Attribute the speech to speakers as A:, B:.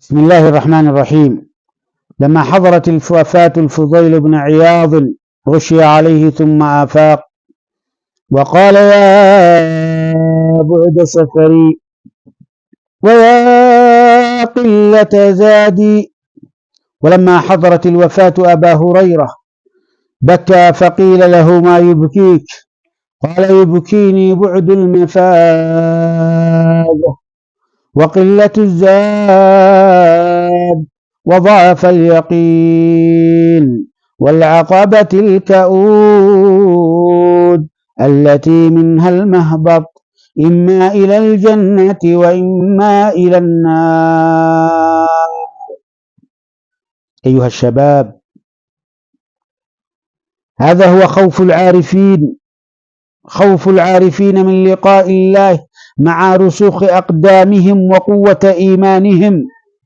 A: بسم الله الرحمن الرحيم. لما حضرت وفاة الفضيل بن عياض غشي عليه ثم آفاق وقال: يا بعد سفري ويا قلة زادي. ولما حضرت الوفاة أبا هريرة بكى فقيل له: ما يبكيك؟ قال: يبكيني بعد المفاز وقلة الزاد وضعف اليقين والعقبة الكؤود التي منها المهبط إما إلى الجنة وإما إلى النار. أيها الشباب، هذا هو خوف العارفين من لقاء الله مع رسوخ أقدامهم وقوة إيمانهم